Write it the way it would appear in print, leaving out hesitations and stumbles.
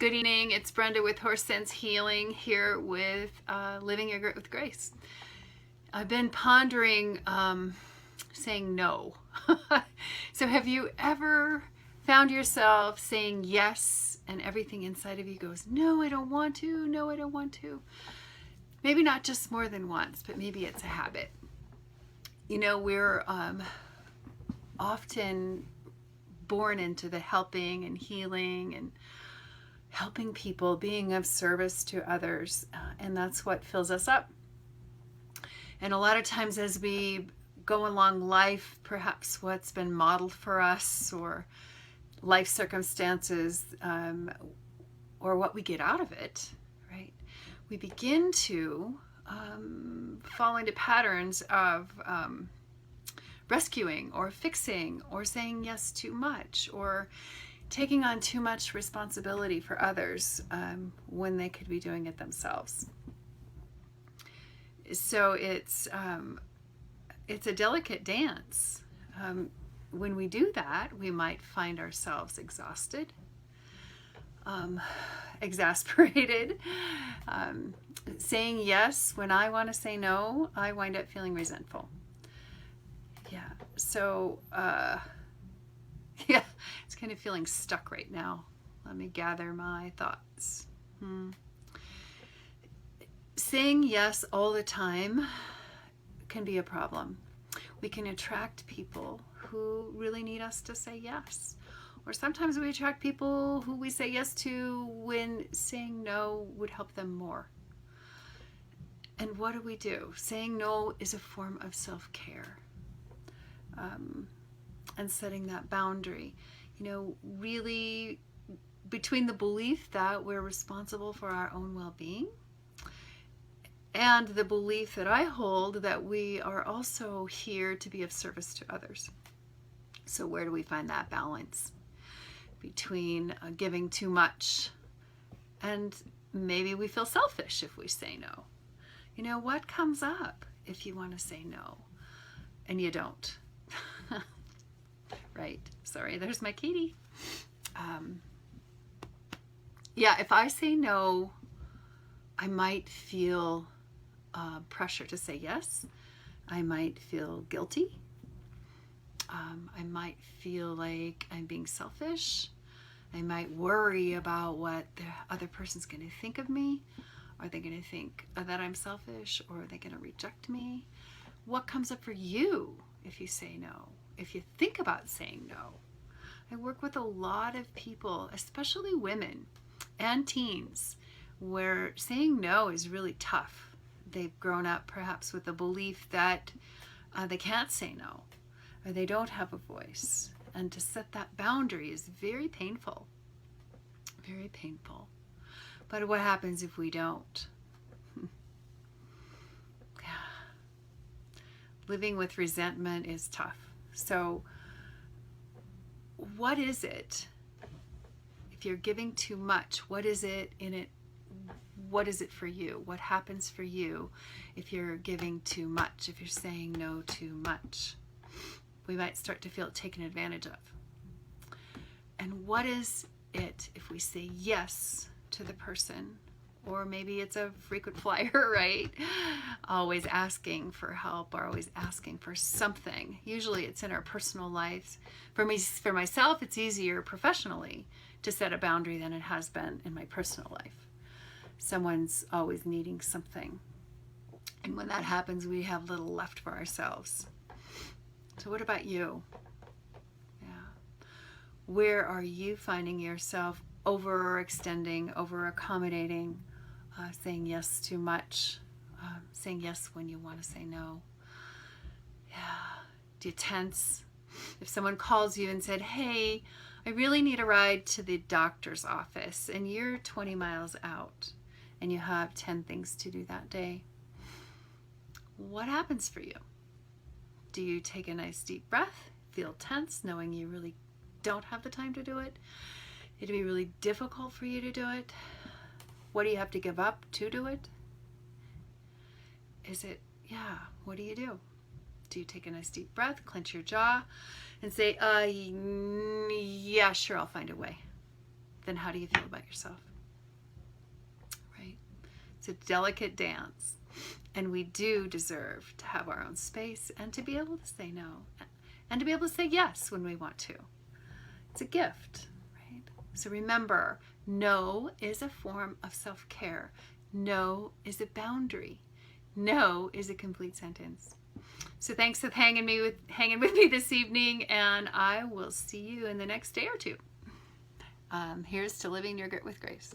Good evening. It's Brenda with Horse Sense Healing here with Living Your Grit with Grace. I've been pondering saying no. So have you ever found yourself saying yes and everything inside of you goes, no, I don't want to, no, I don't want to. Maybe not just more than once, but maybe it's a habit. You know, we're often born into the helping and healing and helping people, being of service to others, and that's what fills us up. And a lot of times as we go along life, perhaps what's been modeled for us or life circumstances or what we get out of it, right? We begin to fall into patterns of rescuing or fixing or saying yes too much or taking on too much responsibility for others when they could be doing it themselves. So it's a delicate dance. When we do that, we might find ourselves exhausted, exasperated. Saying yes when I want to say no, I wind up feeling resentful. Yeah, so yeah, it's kind of feeling stuck right now. Let me gather my thoughts. Saying yes all the time can be a problem. We can attract people who really need us to say yes. Or sometimes we attract people who we say yes to when saying no would help them more. And what do? Saying no is a form of self-care. And setting that boundary, you know, really between the belief that we're responsible for our own well-being and the belief that I hold that we are also here to be of service to others. So where do we find that balance between giving too much and maybe we feel selfish if we say no? You know, what comes up if you want to say no and you don't? Right. Sorry, there's my kitty. Yeah, if I say no, I might feel pressure to say yes. I might feel guilty. I might feel like I'm being selfish. I might worry about what the other person's going to think of me. Are they going to think that I'm selfish, or are they going to reject me? What comes up for you if you say no? If you think about saying no? I work with a lot of people, especially women and teens, where saying no is really tough. They've grown up perhaps with the belief that they can't say no, or they don't have a voice. And to set that boundary is very painful, very painful. But what happens if we don't? Living with resentment is tough. So what is it? If you're giving too much, what is it in it? What is it for you? What happens for you if you're giving too much, if you're saying no too much? We might start to feel taken advantage of. And what is it if we say yes to the person? Or maybe it's a frequent flyer, right? Always asking for help, or always asking for something. Usually it's in our personal lives. For myself, it's easier professionally to set a boundary than it has been in my personal life. Someone's always needing something. And when that happens, we have little left for ourselves. So what about you? Yeah. Where are you finding yourself overextending, over-accommodating, saying yes too much, saying yes when you want to say no? Yeah. Do you tense? If someone calls you and said, hey, I really need a ride to the doctor's office, and you're 20 miles out and you have 10 things to do that day, what happens for you? Do you take a nice deep breath, feel tense, knowing you really don't have the time to do it? It'd be really difficult for you to do it. What do you have to give up to do it? What do you do? Do you take a nice deep breath, clench your jaw, and say, yeah, sure, I'll find a way? Then how do you feel about yourself? It's a delicate dance. And we do deserve to have our own space and to be able to say no and to be able to say yes when we want to. It's a gift, right? So remember, no is a form of self-care. No is a boundary. No is a complete sentence. So thanks for hanging with me this evening, and I will see you in the next day or two. Here's to living your grit with grace.